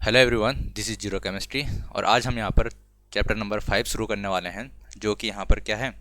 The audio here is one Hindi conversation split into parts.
Hello everyone, this is zero chemistry. और आज हम यहाँ पर चैप्टर नंबर 5 शुरू करने वाले हैं, जो कि यहाँ पर क्या है,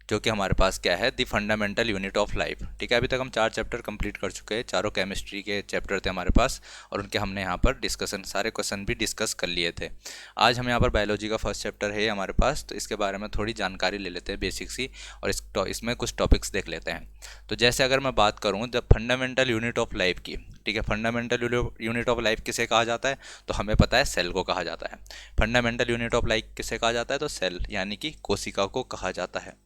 जो कि हमारे पास क्या है, the fundamental unit of life. ठीक है, अभी तक हम 4 चैप्टर कंप्लीट कर चुके हैं, चारों केमिस्ट्री के चैप्टर थे हमारे पास, और उनके हमने यहाँ पर डिस्कशन, सारे क्वेश्चन भी डिस्कस कर लिए थे। आज हम यहाँ पर बायोलॉजी का फर्स्ट चैप्टर है हमारे पास, तो इसके बारे में थोड़ी जानकारी ले लेते हैं बेसिक सी, और इसमें कुछ टॉपिक्स देख लेते हैं। तो जैसे अगर मैं बात करूँ the fundamental unit of life की, ठीक है, फंडामेंटल यूनिट ऑफ लाइफ किसे कहा जाता है, तो हमें पता है सेल को कहा जाता है। फंडामेंटल यूनिट ऑफ लाइफ किसे कहा जाता है, तो सेल यानी कि कोशिका को कहा जाता है।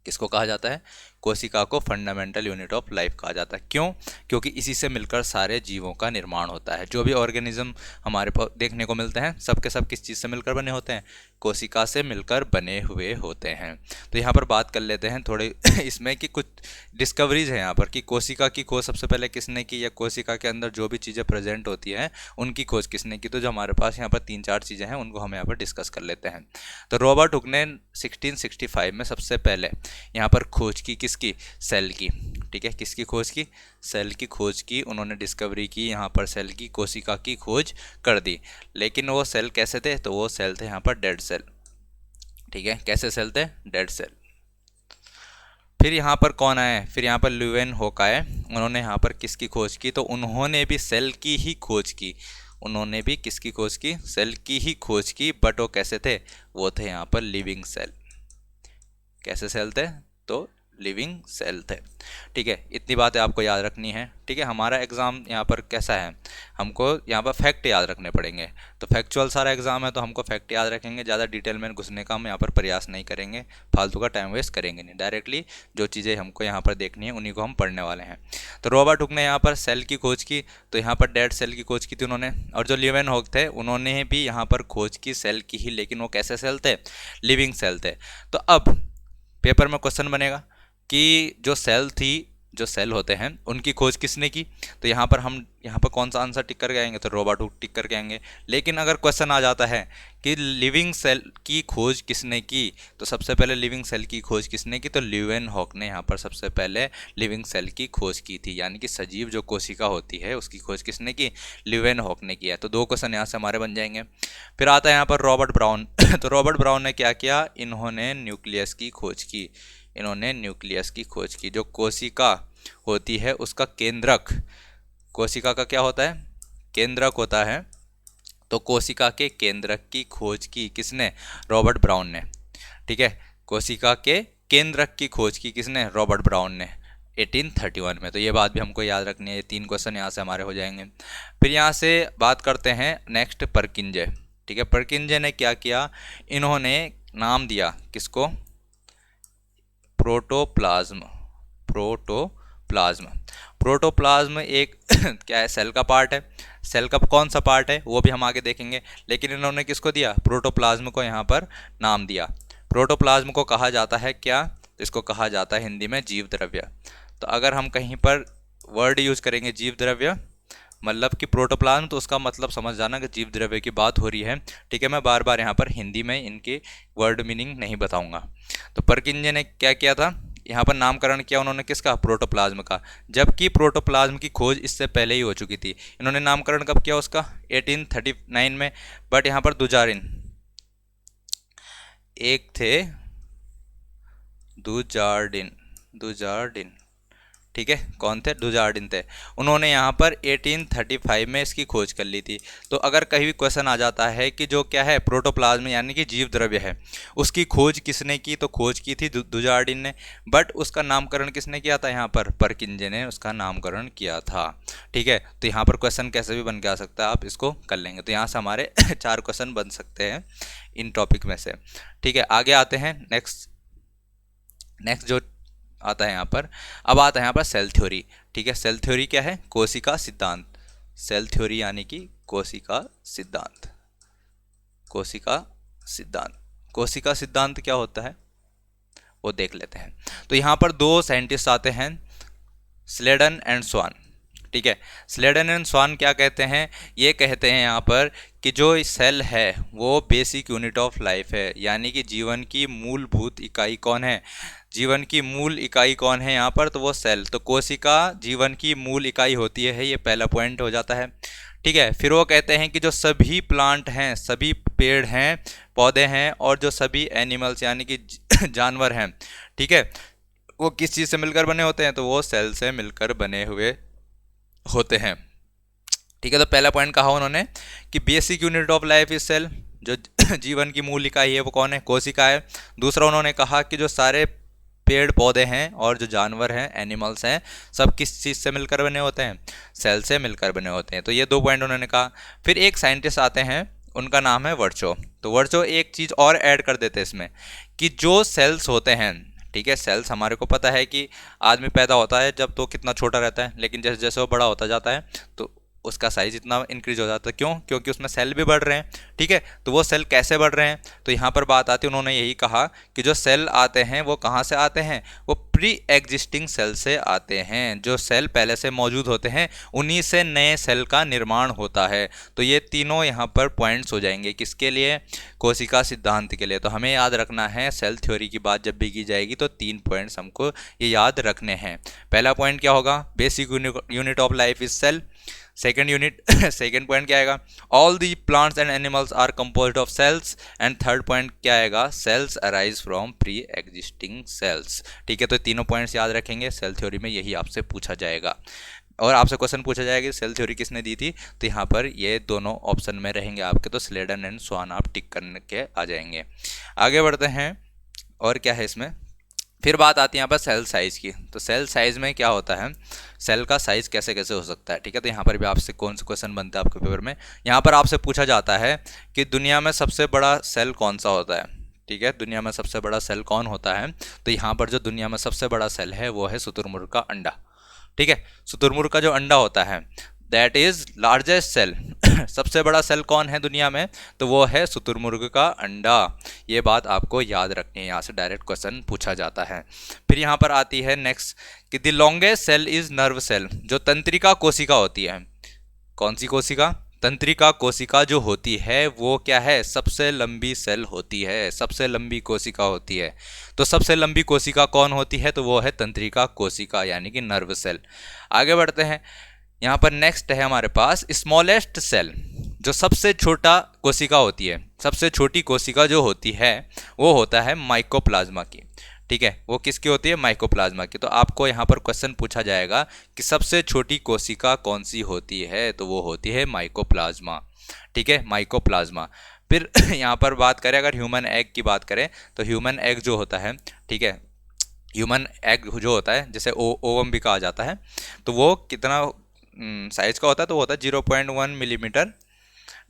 किसको कहा जाता है? कोशिका को फंडामेंटल यूनिट ऑफ लाइफ कहा जाता है। क्यों? क्योंकि इसी से मिलकर सारे जीवों का निर्माण होता है। जो भी ऑर्गेनिज्म हमारे पास देखने को मिलते हैं, सब के सब किस चीज़ से मिलकर बने होते हैं? कोशिका से मिलकर बने हुए होते हैं। तो यहाँ पर बात कर लेते हैं थोड़े इसमें कि कुछ डिस्कवरीज है यहाँ पर, कि कोशिका की खोज सबसे पहले किसने की, या कोशिका के अंदर जो भी चीज़ें प्रेजेंट होती हैं उनकी खोज किसने की। तो जो हमारे पास यहाँ पर 3-4 चीज़ें हैं, उनको हम यहाँ पर डिस्कस कर लेते हैं। तो रॉबर्ट हुक ने 1665 में सबसे पहले यहाँ पर खोज की, किसकी? सेल की। ठीक है, किसकी खोज की? सेल की खोज की। उन्होंने डिस्कवरी की यहाँ पर, सेल की, कोशिका की खोज कर दी। लेकिन वो सेल कैसे थे? तो वो सेल थे यहाँ पर डेड सेल। ठीक है, कैसे सेल थे? Dead cell. फिर यहाँ पर कौन आए? फिर यहाँ पर ल्यूवेन होक आए। उन्होंने यहाँ पर किसकी खोज की? तो उन्होंने भी सेल की ही खोज की। उन्होंने भी किसकी खोज की? सेल की ही खोज की। बट वो कैसे थे? वो थे यहाँ पर लिविंग सेल। कैसे सेल थे? तो लिविंग सेल थे। ठीक है, इतनी बातें आपको याद रखनी है। ठीक है, हमारा एग्ज़ाम यहाँ पर कैसा है, हमको यहाँ पर फैक्ट याद रखने पड़ेंगे। तो फैक्चुअल सारा एग्ज़ाम है, तो हमको फैक्ट याद रखेंगे। ज़्यादा डिटेल में घुसने का हम यहाँ पर प्रयास नहीं करेंगे, फालतू का टाइम वेस्ट करेंगे नहीं। डायरेक्टली जो चीज़ें हमको यहाँ पर देखनी है उन्हीं को हम पढ़ने वाले हैं। तो रॉबर्ट हुक ने यहाँ पर सेल की खोज की, तो यहाँ पर डेड सेल की खोज की थी उन्होंने। और जो ल्यूवेन होक थे, उन्होंने भी यहाँ पर खोज की सेल की ही, लेकिन वो कैसे सेल थे? लिविंग सेल थे। तो अब पेपर में क्वेश्चन बनेगा कि जो सेल थी, जो सेल होते हैं, उनकी खोज किसने की। तो यहाँ पर हम यहाँ पर कौन सा आंसर टिक करके आएंगे? तो रॉबर्ट हुक टिक करके आएंगे। लेकिन अगर क्वेश्चन आ जाता है कि लिविंग सेल की खोज किसने की, तो सबसे पहले लिविंग सेल की खोज किसने की? तो ल्यूवेन हॉक ने यहाँ पर सबसे पहले लिविंग सेल की खोज की थी। यानी कि सजीव जो कोशिका होती है उसकी खोज किसने की? ल्यूवेन हॉक ने किया। तो 2 क्वेश्चन यहाँ से हमारे बन जाएंगे। फिर आता है यहाँ पर रॉबर्ट ब्राउन। तो रॉबर्ट ब्राउन ने क्या किया? इन्होंने न्यूक्लियस की खोज की। इन्होंने न्यूक्लियस की खोज की। जो कोशिका होती है उसका केंद्रक, कोशिका का क्या होता है? केंद्रक होता है। तो कोशिका के केंद्रक की खोज की किसने? रॉबर्ट ब्राउन ने। ठीक है, कोशिका के केंद्रक की खोज की किसने? रॉबर्ट ब्राउन ने 1831 में। तो ये बात भी हमको याद रखनी है। ये 3 क्वेश्चन यहाँ से हमारे हो जाएंगे। फिर यहाँ से बात करते हैं नेक्स्ट, परकिंजे। ठीक है, परकिंजे ने क्या किया? इन्होंने नाम दिया किसको? प्रोटोप्लाज्म। प्रोटोप्लाज्म। प्रोटोप्लाज्म एक क्या है? सेल का पार्ट है। सेल का कौन सा पार्ट है वो भी हम आगे देखेंगे। लेकिन इन्होंने किसको दिया? प्रोटोप्लाज्म को यहाँ पर नाम दिया। प्रोटोप्लाज्म को कहा जाता है क्या? तो इसको कहा जाता है हिंदी में जीव द्रव्य। तो अगर हम कहीं पर वर्ड यूज करेंगे जीव द्रव्य, मतलब कि प्रोटोप्लाज्म, तो उसका मतलब समझ जाना कि जीव द्रव्य की बात हो रही है। ठीक है, मैं बार बार यहाँ पर हिंदी में इनके वर्ड मीनिंग नहीं बताऊंगा। तो परकिंजे ने क्या किया था? यहाँ पर नामकरण किया उन्होंने किसका? प्रोटोप्लाज्म का। जबकि प्रोटोप्लाज्म की खोज इससे पहले ही हो चुकी थी। इन्होंने नामकरण कब किया उसका? 1839 में। बट यहाँ पर दुजारिन एक थे, दुजार्डिन। दुजार्डिन, ठीक है, कौन थे? डुजार्डिन थे। उन्होंने यहाँ पर 1835 में इसकी खोज कर ली थी। तो अगर कहीं भी क्वेश्चन आ जाता है कि जो क्या है, प्रोटोप्लाज्म यानी कि जीव द्रव्य है, उसकी खोज किसने की, तो खोज की थी डुजार्डिन ने। बट उसका नामकरण किसने किया था? यहाँ पर परकिंजे ने उसका नामकरण किया था। ठीक है, तो यहाँ पर क्वेश्चन कैसे भी बन के आ सकता है, आप इसको कर लेंगे। तो यहाँ से हमारे 4 क्वेश्चन बन सकते हैं इन टॉपिक में से। ठीक है, आगे आते हैं। नेक्स्ट जो आता है यहाँ पर, अब आता है यहाँ पर सेल थ्योरी। ठीक है, सेल थ्योरी क्या है? कोशिका सिद्धांत। सेल थ्योरी यानी कि कोशिका सिद्धांत। कोशिका सिद्धांत। कोशिका सिद्धांत क्या होता है वो देख लेते हैं। तो यहाँ पर 2 साइंटिस्ट आते हैं, स्लेडन एंड स्वान। ठीक है, स्लेडन एंड स्वान क्या कहते हैं? ये कहते हैं यहाँ पर कि जो सेल है वो बेसिक यूनिट ऑफ लाइफ है। यानी कि जीवन की मूलभूत इकाई कौन है? जीवन की मूल इकाई कौन है यहाँ पर? तो वो सेल। तो कोशिका जीवन की मूल इकाई होती है, ये पहला पॉइंट हो जाता है। ठीक है। फिर वो कहते हैं कि जो सभी प्लांट हैं, सभी पेड़ हैं, पौधे हैं और जो सभी एनिमल्स यानी कि जानवर हैं, ठीक है, वो किस चीज़ से मिलकर बने होते हैं, तो वो सेल से मिलकर बने हुए होते हैं। ठीक है, तो पहला पॉइंट कहा उन्होंने कि basic unit of life is cell, जो जीवन की मूल इकाई है वो कौन है, कोशिका है। दूसरा उन्होंने कहा कि जो सारे पेड़ पौधे हैं और जो जानवर हैं, एनिमल्स हैं, सब किस चीज़ से मिलकर बने होते हैं, सेल से मिलकर बने होते हैं। तो ये 2 पॉइंट उन्होंने कहा। फिर एक साइंटिस्ट आते हैं, उनका नाम है वर्चो। तो वर्चो एक चीज़ और ऐड कर देते हैं इसमें कि जो सेल्स होते हैं, ठीक है, सेल्स हमारे को पता है कि आदमी पैदा होता है जब तो कितना छोटा रहता है, लेकिन जैसे जैसे वो बड़ा होता जाता है तो उसका साइज इतना इंक्रीज हो जाता है। क्यों? क्योंकि उसमें सेल भी बढ़ रहे हैं। ठीक है, तो वो सेल कैसे बढ़ रहे हैं, तो यहाँ पर बात आती है, उन्होंने यही कहा कि जो सेल आते हैं वो कहाँ से आते हैं, वो प्री एग्जिस्टिंग सेल से आते हैं। जो सेल पहले से मौजूद होते हैं उन्हीं से नए सेल का निर्माण होता है। तो ये तीनों यहाँ पर पॉइंट्स हो जाएंगे किसके लिए, कोशिका सिद्धांत के लिए। तो हमें याद रखना है, सेल थ्योरी की बात जब भी की जाएगी तो 3 पॉइंट्स हमको ये याद रखने हैं। पहला पॉइंट क्या होगा, basic unit of life is cell. Second point क्या आएगा, all the plants and animals are composed of cells. And third point क्या आएगा, cells arise from pre existing cells. ठीक है, तो तीनों पॉइंट्स याद रखेंगे, सेल थ्योरी में यही आपसे पूछा जाएगा। और आपसे क्वेश्चन पूछा जाएगा सेल थ्योरी किसने दी थी, तो यहाँ पर ये दोनों ऑप्शन में रहेंगे आपके, तो स्लेडन एंड स्वान आप टिक करने के आ जाएंगे। आगे बढ़ते हैं, और क्या है इसमें, फिर बात आती है यहाँ पर सेल साइज की। तो सेल साइज में क्या होता है, सेल का साइज कैसे कैसे हो सकता है। ठीक है, तो यहाँ पर भी आपसे कौन से क्वेश्चन बनता है आपके पेपर में, यहाँ पर आपसे पूछा जाता है कि दुनिया में सबसे बड़ा सेल कौन सा होता है। ठीक है, दुनिया में सबसे बड़ा सेल कौन होता है, तो यहाँ पर जो दुनिया में सबसे बड़ा सेल है वो है शुतुरमुर्ग का अंडा। ठीक है, शुतुरमुर्ग का जो अंडा होता है दैट इज लार्जेस्ट सेल। सबसे बड़ा सेल कौन है दुनिया में, तो वो है शुतुरमुर्ग का अंडा। ये बात आपको याद रखनी है, यहाँ से डायरेक्ट क्वेश्चन पूछा जाता है। फिर यहाँ पर आती है नेक्स्ट कि the longest cell is nerve cell. जो तंत्रिका कोशिका होती है, कौन सी कोशिका, तंत्रिका कोशिका जो होती है वो क्या है, सबसे लंबी सेल होती है, सबसे लंबी कोशिका होती है। तो सबसे लंबी कोशिका कौन होती है, तो वो है तंत्रिका कोशिका यानी कि नर्व सेल। आगे बढ़ते हैं, यहाँ पर नेक्स्ट है हमारे पास स्मॉलेस्ट सेल। जो सबसे छोटा कोशिका होती है, सबसे छोटी कोशिका जो होती है वो होता है माइकोप्लाज्मा की। ठीक है, वो किसकी होती है, माइकोप्लाज्मा की। तो आपको यहाँ पर क्वेश्चन पूछा जाएगा कि सबसे छोटी कोशिका कौन सी होती है, तो वो होती है माइकोप्लाज्मा। ठीक है, माइकोप्लाज्मा। फिर यहाँ पर बात करें अगर ह्यूमन एग की बात करें, तो ह्यूमन एग जो होता है, ठीक है, ह्यूमन एग जो होता है जिसे ओवम भी कहा जाता है, तो वो कितना साइज का होता है, तो वो होता है 0.1 मिलीमीटर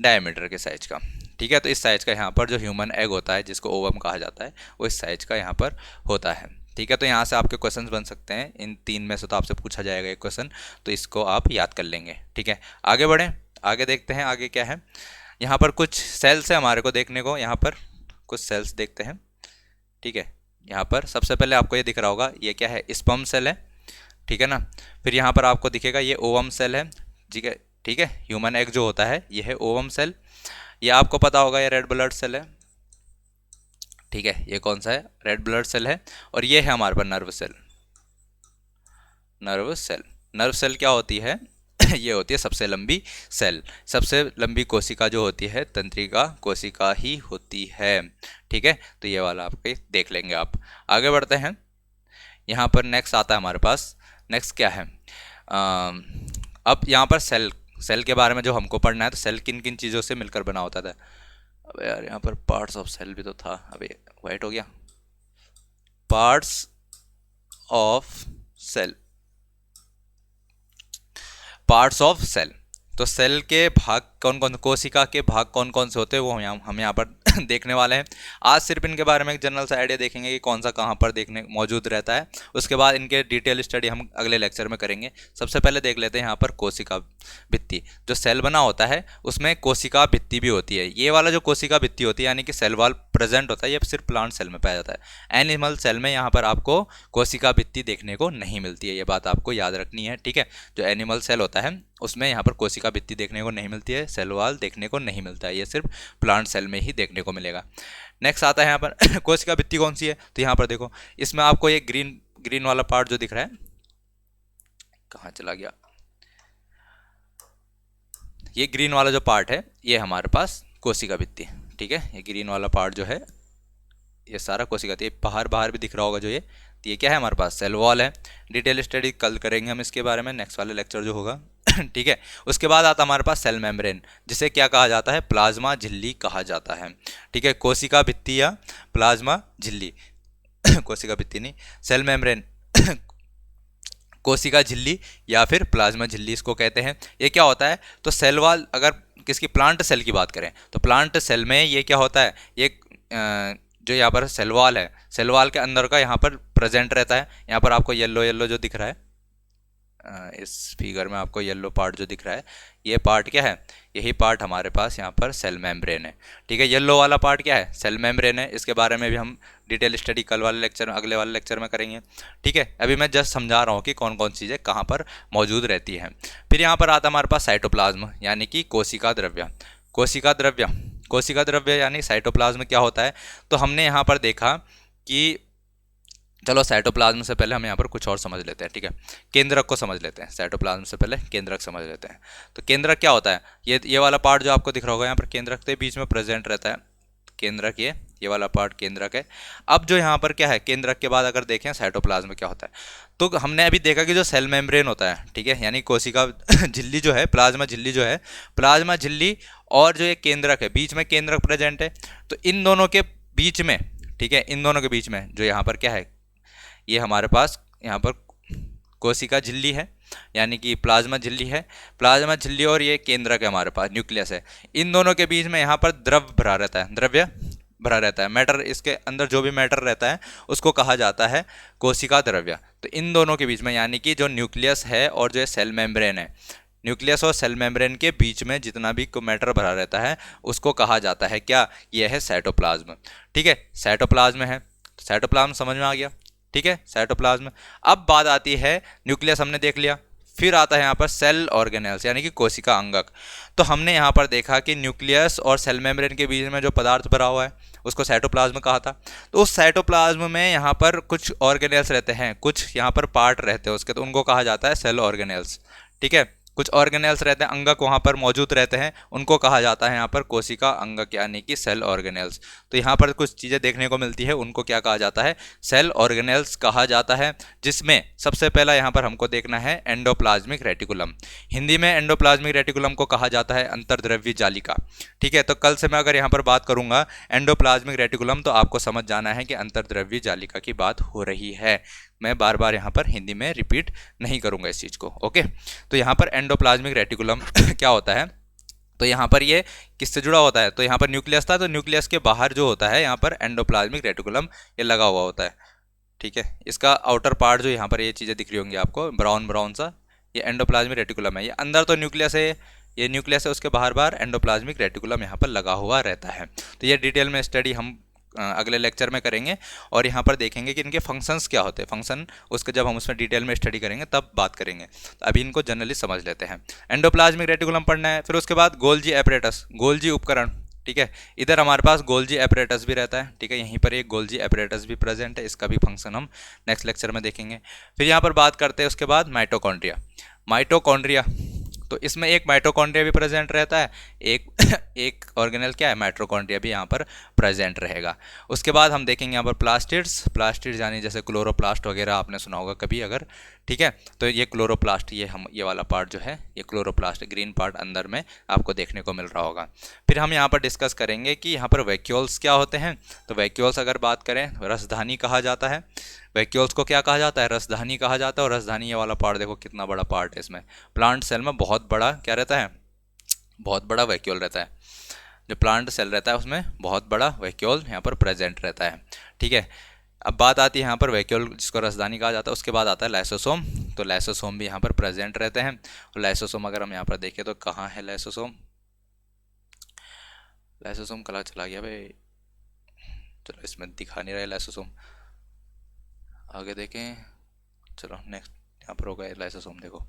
डायमीटर के साइज का। ठीक है, तो इस साइज का यहाँ पर जो ह्यूमन एग होता है जिसको ओवम कहा जाता है, वो इस साइज का यहाँ पर होता है। ठीक है, तो यहाँ से आपके क्वेश्चंस बन सकते हैं, इन 3 में से तो आपसे पूछा जाएगा एक क्वेश्चन, तो इसको आप याद कर लेंगे। ठीक है, आगे बढ़ें, आगे देखते हैं आगे क्या है। यहाँ पर कुछ सेल्स है हमारे को देखने को, यहाँ पर कुछ सेल्स देखते हैं। ठीक है, यहाँ पर सबसे पहले आपको ये दिख रहा होगा, ये क्या है, स्पर्म सेल है। ठीक है ना, फिर यहाँ पर आपको दिखेगा ये ओवम सेल है। ठीक है, ठीक है, ह्यूमन एग जो होता है ये है ओवम सेल। ये आपको पता होगा ये रेड ब्लड सेल है। ठीक है, ये कौन सा है, रेड ब्लड सेल है। और ये है हमारे पास nerve cell. Nerve cell, nerve cell क्या होती है ये होती है सबसे लंबी सेल। सबसे लंबी कोशिका जो होती है तंत्रिका कोशिका ही होती है। ठीक है, तो ये वाला आपके देख लेंगे आप। आगे बढ़ते हैं, यहाँ पर नेक्स्ट आता है हमारे पास, नेक्स्ट क्या है, अब यहाँ पर सेल के बारे में जो हमको पढ़ना है, तो सेल किन किन चीज़ों से मिलकर बना होता था। अबे यार यहाँ पर पार्ट्स ऑफ सेल भी तो था, अबे वाइट हो गया, parts of cell, parts of cell. तो सेल के भाग कौन कौन, कोशिका के भाग कौन कौन से होते हैं वो हम यहाँ पर देखने वाले हैं। आज सिर्फ इनके बारे में एक जनरल सा आइडिया देखेंगे कि कौन सा कहाँ पर देखने मौजूद रहता है, उसके बाद इनके डिटेल स्टडी हम अगले लेक्चर में करेंगे। सबसे पहले देख लेते हैं यहाँ पर कोशिका भित्ति। जो सेल बना होता है उसमें कोशिका भित्ति भी होती है। ये वाला जो कोशिका भित्ति होती है यानी कि सेल वॉल प्रेजेंट होता है, ये सिर्फ प्लांट सेल में पाया जाता है। एनिमल सेल में यहाँ पर आपको कोशिका भित्ति देखने को नहीं मिलती है, ये बात आपको याद रखनी है। ठीक है, जो एनिमल सेल होता है उसमें यहाँ पर कोशिका भित्ति देखने को नहीं मिलती है, सेल वॉल देखने को नहीं मिलता है, ये सिर्फ प्लांट सेल में ही देखने को मिलेगा। नेक्स्ट आता है यहाँ पर कोशिका भित्ति कौन सी है, तो यहाँ पर देखो, इसमें आपको ये ग्रीन वाला पार्ट जो दिख रहा है, कहाँ चला गया, ये ग्रीन वाला जो पार्ट है ये हमारे पास कोशिका भित्ति, ठीक है। ये ग्रीन वाला पार्ट जो है ये सारा कोशिका भित्ति, बाहर बाहर भी दिख रहा होगा जो ये क्या है हमारे पास सेल वॉल है। डिटेल स्टडी कल करेंगे हम इसके बारे में, नेक्स्ट वाले लेक्चर जो होगा ठीक है। उसके बाद आता हमारे पास सेल मेम्ब्रेन, जिसे क्या कहा जाता है, प्लाज्मा झिल्ली कहा जाता है, ठीक है। कोशिका भित्ति या प्लाज्मा झिल्ली कोशिका भित्ति नहीं, सेल मेम्ब्रेन कोशिका झिल्ली या फिर प्लाज्मा झिल्ली इसको कहते हैं। ये क्या होता है, तो सेल वॉल, अगर किसकी प्लांट सेल की बात करें तो प्लांट सेल में ये क्या होता है, ये जो यहाँ पर सेल वॉल है, सेल वॉल के अंदर का यहाँ पर प्रेजेंट रहता है। यहाँ पर आपको येलो येलो जो दिख रहा है, इस फिगर में आपको येलो पार्ट जो दिख रहा है, ये पार्ट क्या है, यही पार्ट हमारे पास यहाँ पर सेल मेम्ब्रेन है, ठीक है। येलो वाला पार्ट क्या है, सेल मेम्ब्रेन है। इसके बारे में भी हम डिटेल स्टडी कल वाले लेक्चर में, अगले वाले लेक्चर में करेंगे, ठीक है। अभी मैं जस्ट समझा रहा हूँ कि कौन कौन चीज़ें कहाँ पर मौजूद रहती हैं। फिर यहाँ पर आता हमारे पास साइटोप्लाज्म यानी कि कोशिका द्रव्य। कोशिका द्रव्य यानी साइटोप्लाज्म क्या होता है, तो हमने यहाँ पर देखा कि चलो साइटोप्लाज्म से पहले हम यहाँ पर कुछ और समझ लेते हैं, ठीक है। केंद्रक को समझ लेते हैं, साइटोप्लाज्म से पहले केंद्रक समझ लेते हैं। तो केंद्रक क्या होता है, ये वाला पार्ट जो आपको दिख रहा होगा यहाँ पर केंद्रक के बीच में प्रेजेंट रहता है। केंद्रक ये वाला पार्ट केंद्रक है। अब जो यहाँ पर क्या है, केंद्रक के बाद अगर देखें साइटोप्लाज्म क्या होता है, तो हमने अभी देखा कि जो सेल मेम्ब्रेन होता है, ठीक है, यानी कोशिका झिल्ली जो है, प्लाज्मा झिल्ली जो है, प्लाज्मा झिल्ली और जो ये केंद्रक है, बीच में केंद्रक प्रेजेंट है। तो इन दोनों के बीच में, ठीक है, इन दोनों के बीच में जो यहाँ पर क्या है, ये हमारे पास यहाँ पर कोशिका झिल्ली है यानी कि प्लाज्मा झिल्ली है। प्लाज्मा झिल्ली और ये केंद्रक है हमारे पास, न्यूक्लियस है। इन दोनों के बीच में यहाँ पर द्रव्य भरा रहता है, मैटर, इसके अंदर जो भी मैटर रहता है उसको कहा जाता है कोशिका द्रव्य। तो इन दोनों के बीच में यानी कि जो न्यूक्लियस है और जो सेल मेम्ब्रेन है, न्यूक्लियस और सेल मेम्ब्रेन के बीच में जितना भी मैटर भरा रहता है उसको कहा जाता है क्या, यह है साइटोप्लाज्म, ठीक है। साइटोप्लाज्म है, साइटोप्लाज्म समझ में आ गया, ठीक है, साइटोप्लाज्म। अब बात आती है, न्यूक्लियस हमने देख लिया, फिर आता है यहाँ पर सेल ऑर्गेनेल्स यानी कि कोशिका अंगक। तो हमने यहाँ पर देखा कि न्यूक्लियस और सेल मेम्ब्रेन के बीच में जो पदार्थ भरा हुआ है उसको साइटोप्लाज्म कहा था। तो उस साइटोप्लाज्म में यहाँ पर कुछ ऑर्गेनेल्स रहते हैं, कुछ यहाँ पर पार्ट रहते हैं उसके, तो उनको कहा जाता है सेल ऑर्गेनेल्स, ठीक है। कुछ ऑर्गेनेल्स रहते हैं, अंगक वहाँ पर मौजूद रहते हैं, उनको कहा जाता है यहाँ पर कोशिका अंगक यानी कि सेल ऑर्गेनेल्स। तो यहाँ पर कुछ चीज़ें देखने को मिलती है, उनको क्या कहा जाता है, सेल ऑर्गेनेल्स कहा जाता है। जिसमें सबसे पहला यहाँ पर हमको देखना है एंडोप्लाज्मिक रेटिकुलम। हिंदी में एंडोप्लाज्मिक रेटिकुलम को कहा जाता है अंतर्द्रव्यी जालिका, ठीक है। तो कल से मैं अगर यहाँ पर बात करूँगा एंडोप्लाज्मिक रेटिकुलम तो आपको समझ जाना है कि अंतर्द्रव्यी जालिका की बात हो रही है। मैं बार बार यहाँ पर हिंदी में रिपीट नहीं करूँगा इस चीज़ को, ओके। तो यहाँ पर एंडोप्लाज्मिक रेटिकुलम क्या होता है, तो यहाँ पर ये किससे जुड़ा होता है, तो यहाँ पर न्यूक्लियस था, तो न्यूक्लियस के बाहर जो होता है यहाँ पर एंडोप्लाज्मिक रेटिकुलम ये लगा हुआ होता है, ठीक है। इसका आउटर पार्ट जो यहाँ पर ये चीज़ें दिख रही होंगी आपको ब्राउन ब्राउन सा, ये एंडोप्लाज्मिक रेटिकुलम है। ये अंदर तो न्यूक्लियस है, ये न्यूक्लियस है, उसके बाहर बाहर एंडोप्लाज्मिक रेटिकुलम यहाँ पर लगा हुआ रहता है। तो ये डिटेल में स्टडी हम अगले लेक्चर में करेंगे और यहाँ पर देखेंगे कि इनके फंक्शंस क्या होते हैं, फंक्शन उसके जब हम उसमें डिटेल में स्टडी करेंगे तब बात करेंगे। तो अभी इनको जनरली समझ लेते हैं। एंडोप्लाज्मिक रेटिकुलम पढ़ना है, फिर उसके बाद गोल्जी एपरेटस, गोल्जी उपकरण, ठीक है। इधर हमारे पास गोल्जी एपरेटस भी रहता है, ठीक है, यहीं पर एक गोल्जी एपरेटस भी प्रेजेंट है, इसका भी फंक्शन हम नेक्स्ट लेक्चर में देखेंगे। फिर यहाँ पर बात करते हैं उसके बाद माइटोकॉन्ड्रिया, तो इसमें एक माइटोकॉन्ड्रिया भी प्रेजेंट रहता है, एक ऑर्गेनेल क्या है, माइटोकॉन्ड्रिया भी यहाँ पर प्रेजेंट रहेगा। उसके बाद हम देखेंगे यहाँ पर प्लास्टिड्स यानी जैसे क्लोरोप्लास्ट वगैरह आपने सुना होगा कभी अगर, ठीक है। तो ये क्लोरोप्लास्ट, ये वाला पार्ट जो है ये क्लोरोप्लास्ट, ग्रीन पार्ट अंदर में आपको देखने को मिल रहा होगा। फिर हम यहाँ पर डिस्कस करेंगे कि यहाँ पर वैक्यूल्स क्या होते हैं। तो वैक्यूल्स अगर बात करें रसधानी कहा जाता है, वैक्यूल्स को क्या कहा जाता है, रसधानी कहा जाता है। और रसधानी ये वाला पार्ट देखो कितना बड़ा पार्ट है, इसमें प्लांट सेल में बहुत बड़ा क्या रहता है, बहुत बड़ा वैक्यूल रहता है। जो प्लांट सेल रहता है उसमें बहुत बड़ा वैक्यूल यहाँ पर प्रेजेंट रहता है, ठीक है। अब बात आती है यहाँ पर वैक्यूल जिसको रसधानी कहा जाता है, उसके बाद आता है लाइसोसोम। तो लाइसोसोम भी यहाँ पर प्रेजेंट रहते हैं। और लाइसोसोम अगर हम यहाँ पर देखें तो कहाँ है लाइसोसोम, लाइसोसोम कहाँ चला गया भाई, चलो इसमें दिखा नहीं रहा है लाइसोसोम, आगे देखें, चलो नेक्स्ट यहाँ पर होगा लाइसोसोम, देखो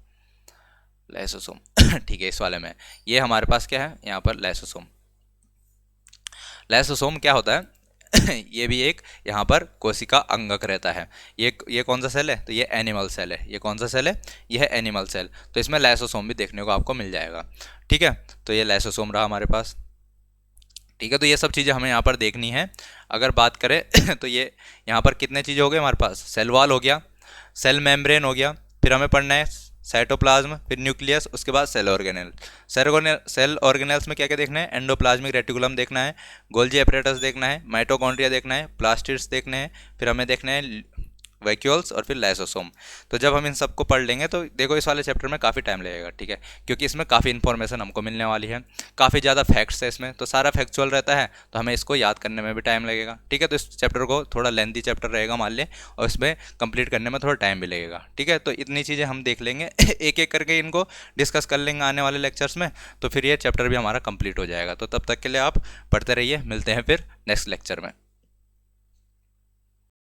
लाइसोसोम ठीक है, इस वाले में ये हमारे पास क्या है यहाँ पर लाइसोसोम। लाइसोसोम क्या होता है, ये भी एक यहाँ पर कोशिका अंगक रहता है। ये कौन सा सेल है? तो ये एनिमल सेल है। ये कौन सा सेल है? यह है एनिमल सेल। तो इसमें लाइसोसोम भी देखने को आपको मिल जाएगा। ठीक है, तो ये लाइसोसोम रहा हमारे पास। ठीक है, तो ये सब चीज़ें हमें यहाँ पर देखनी है। अगर बात करें तो ये यहाँ पर कितने चीज़ें हो गए हमारे पास? सेल वॉल हो गया, सेल मेम्ब्रेन हो गया, फिर हमें पढ़ना है साइटोप्लाज्म, फिर न्यूक्लियस, उसके बाद सेल ऑर्गेनेल। सेल ऑर्गेनेल्स में क्या क्या देखना है? एंडोप्लाज्मिक रेटिकुलम देखना है, गोल्जी एपरेटस देखना है, माइटोकॉन्ड्रिया देखना है, प्लास्टिड्स देखने हैं, फिर हमें देखना है वैक्यूल्स और फिर लाइसोसोम। तो जब हम इन सबको पढ़ लेंगे तो देखो इस वाले चैप्टर में काफ़ी टाइम लगेगा। ठीक है, क्योंकि इसमें काफ़ी इन्फॉर्मेशन हमको मिलने वाली है, काफ़ी ज़्यादा फैक्ट्स है इसमें, तो सारा फैक्चुअल रहता है, तो हमें इसको याद करने में भी टाइम लगेगा। ठीक है, तो इस चैप्टर को थोड़ा लेंथी चैप्टर रहेगा मान लें, और इसमें कंप्लीट करने में थोड़ा टाइम भी लगेगा। ठीक है, तो इतनी चीज़ें हम देख लेंगे एक एक करके इनको डिस्कस कर लेंगे आने वाले लेक्चर्स में, तो फिर ये चैप्टर भी हमारा कंप्लीट हो जाएगा। तो तब तक के लिए आप पढ़ते रहिए, मिलते हैं फिर नेक्स्ट लेक्चर में।